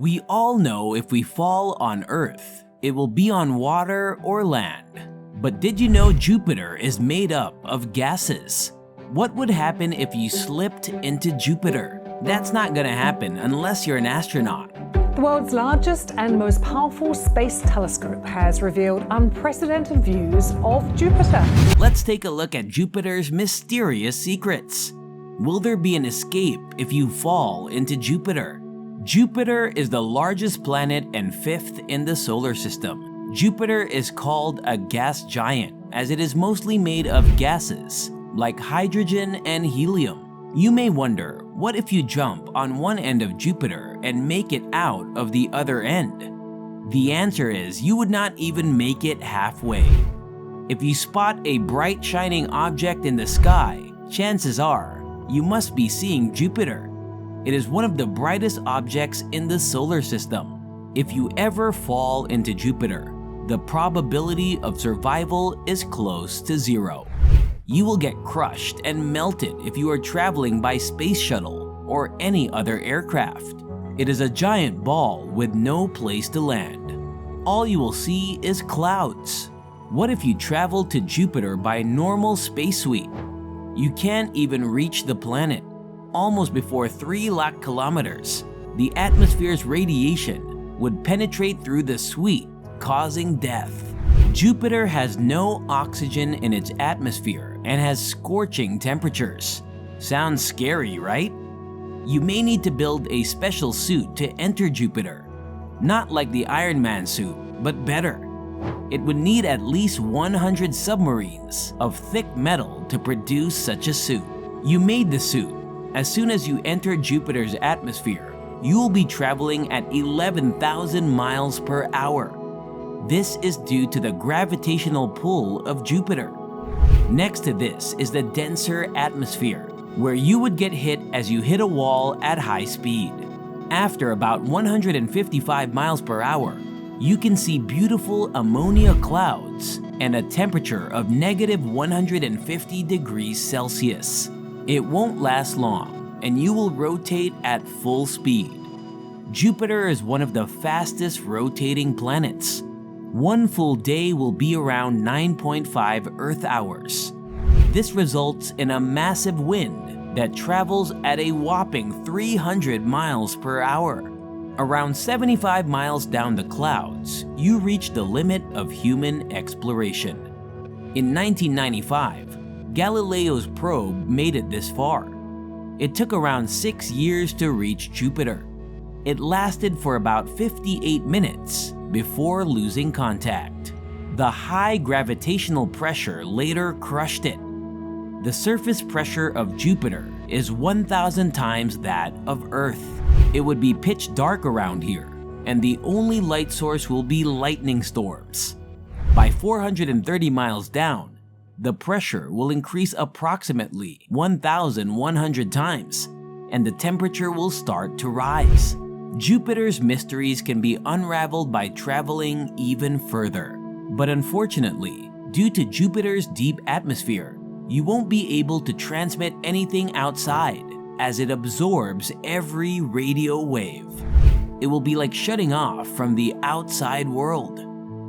We all know if we fall on Earth, it will be on water or land. But did you know Jupiter is made up of gases? What would happen if you slipped into Jupiter? That's not gonna happen unless you're an astronaut. The world's largest and most powerful space telescope has revealed unprecedented views of Jupiter. Let's take a look at Jupiter's mysterious secrets. Will there be an escape if you fall into Jupiter? Jupiter is the largest planet and fifth in the solar system. Jupiter is called a gas giant as it is mostly made of gases like hydrogen and helium. You may wonder, what if you jump on one end of Jupiter and make it out of the other end? The answer is you would not even make it halfway. If you spot a bright shining object in the sky, chances are you must be seeing Jupiter. It is one of the brightest objects in the solar system. If you ever fall into Jupiter, the probability of survival is close to zero. You will get crushed and melted if you are traveling by space shuttle or any other aircraft. It is a giant ball with no place to land. All you will see is clouds. What if you travel to Jupiter by normal spacesuit? You can't even reach the planet. Almost before 3 lakh kilometers, the atmosphere's radiation would penetrate through the suite, causing death. Jupiter has no oxygen in its atmosphere and has scorching temperatures. Sounds scary, right? You may need to build a special suit to enter Jupiter. Not like the Iron Man suit, but better. It would need at least 100 submarines of thick metal to produce such a suit. You made the suit. As soon as you enter Jupiter's atmosphere, you will be traveling at 11,000 miles per hour. This is due to the gravitational pull of Jupiter. Next to this is the denser atmosphere, where you would get hit as you hit a wall at high speed. After about 155 miles per hour, you can see beautiful ammonia clouds and a temperature of negative 150 degrees Celsius. It won't last long, and you will rotate at full speed. Jupiter is one of the fastest rotating planets. One full day will be around 9.5 Earth hours. This results in a massive wind that travels at a whopping 300 miles per hour. Around 75 miles down the clouds, you reach the limit of human exploration. In 1995, Galileo's probe made it this far. It took around 6 years to reach Jupiter. It lasted for about 58 minutes before losing contact. The high gravitational pressure later crushed it. The surface pressure of Jupiter is 1,000 times that of Earth. It would be pitch dark around here, and the only light source will be lightning storms. By 430 miles down, the pressure will increase approximately 1,100 times, and the temperature will start to rise. Jupiter's mysteries can be unraveled by traveling even further. But unfortunately, due to Jupiter's deep atmosphere, you won't be able to transmit anything outside, as it absorbs every radio wave. It will be like shutting off from the outside world.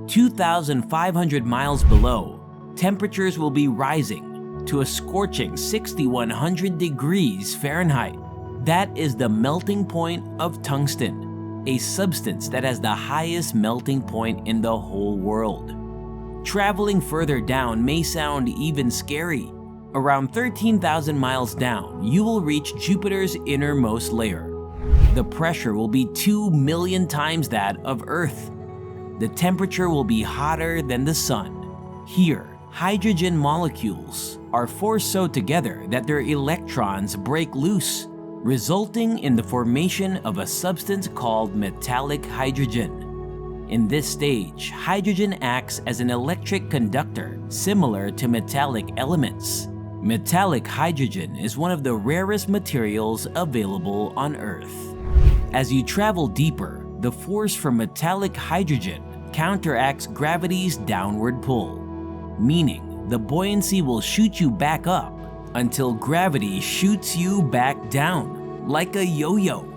2,500 miles below, temperatures will be rising to a scorching 6,100 degrees Fahrenheit. That is the melting point of tungsten, a substance that has the highest melting point in the whole world. Traveling further down may sound even scary. Around 13,000 miles down, you will reach Jupiter's innermost layer. The pressure will be 2 million times that of Earth. The temperature will be hotter than the sun. Here, hydrogen molecules are forced so together that their electrons break loose, resulting in the formation of a substance called metallic hydrogen. In this stage, hydrogen acts as an electric conductor similar to metallic elements. Metallic hydrogen is one of the rarest materials available on Earth. As you travel deeper, the force from metallic hydrogen counteracts gravity's downward pull, meaning the buoyancy will shoot you back up until gravity shoots you back down, like a yo-yo.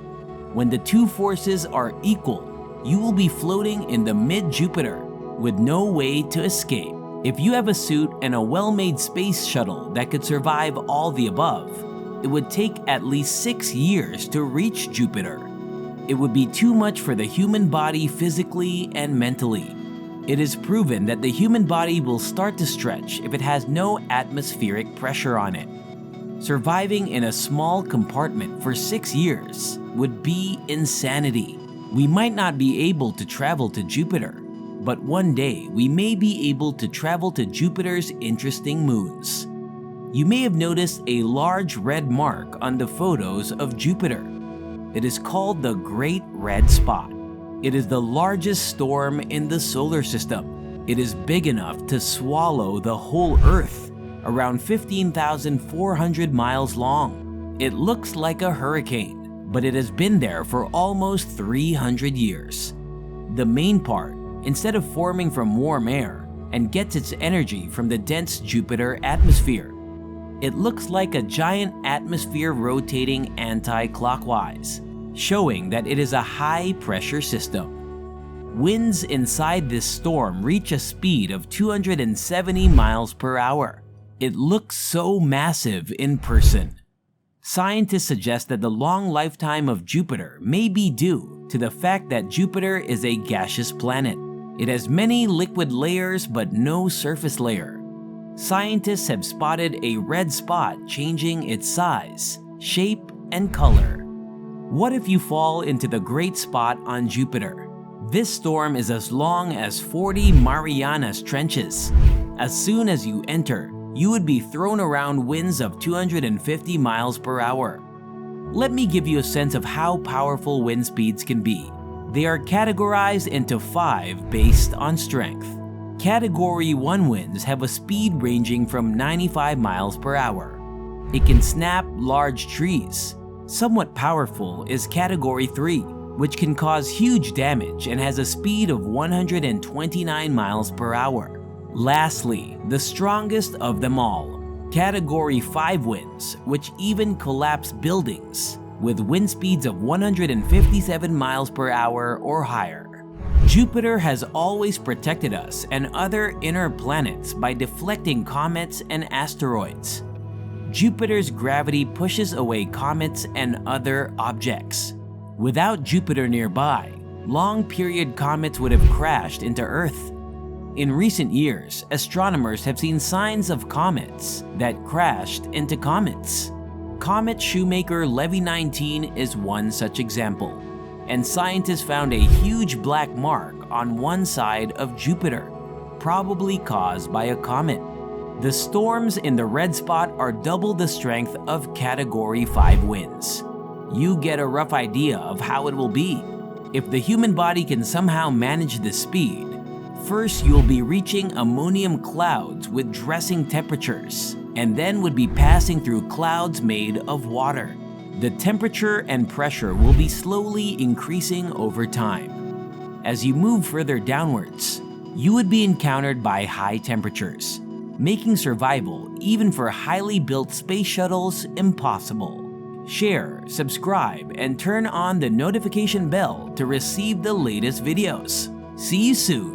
When the two forces are equal, you will be floating in the mid-Jupiter with no way to escape. If you have a suit and a well-made space shuttle that could survive all the above, it would take at least 6 years to reach Jupiter. It would be too much for the human body physically and mentally. It is proven that the human body will start to stretch if it has no atmospheric pressure on it. Surviving in a small compartment for 6 years would be insanity. We might not be able to travel to Jupiter, but one day we may be able to travel to Jupiter's interesting moons. You may have noticed a large red mark on the photos of Jupiter. It is called the Great Red Spot. It is the largest storm in the solar system. It is big enough to swallow the whole Earth, around 15,400 miles long. It looks like a hurricane, but it has been there for almost 300 years. The main part, instead of forming from warm air, and gets its energy from the dense Jupiter atmosphere. It looks like a giant atmosphere rotating anti-clockwise, showing that it is a high-pressure system. Winds inside this storm reach a speed of 270 miles per hour. It looks so massive in person. Scientists suggest that the long lifetime of Jupiter may be due to the fact that Jupiter is a gaseous planet. It has many liquid layers but no surface layer. Scientists have spotted a red spot changing its size, shape, and color. What if you fall into the Great Spot on Jupiter? This storm is as long as 40 Marianas Trenches. As soon as you enter, you would be thrown around winds of 250 miles per hour. Let me give you a sense of how powerful wind speeds can be. They are categorized into 5 based on strength. Category 1 winds have a speed ranging from 95 miles per hour. It can snap large trees. Somewhat powerful is Category 3, which can cause huge damage and has a speed of 129 miles per hour. Lastly, the strongest of them all, Category 5 winds, which even collapse buildings, with wind speeds of 157 miles per hour or higher. Jupiter has always protected us and other inner planets by deflecting comets and asteroids. Jupiter's gravity pushes away comets and other objects. Without Jupiter nearby, long-period comets would have crashed into Earth. In recent years, astronomers have seen signs of comets that crashed into comets. Comet Shoemaker Levy 19 is one such example, and scientists found a huge black mark on one side of Jupiter, probably caused by a comet. The storms in the red spot are double the strength of Category 5 winds. You get a rough idea of how it will be. If the human body can somehow manage this speed, first you'll be reaching ammonium clouds with dressing temperatures, and then would be passing through clouds made of water. The temperature and pressure will be slowly increasing over time. As you move further downwards, you would be encountered by high temperatures, making survival, even for highly built space shuttles, impossible. Share, subscribe, and turn on the notification bell to receive the latest videos. See you soon!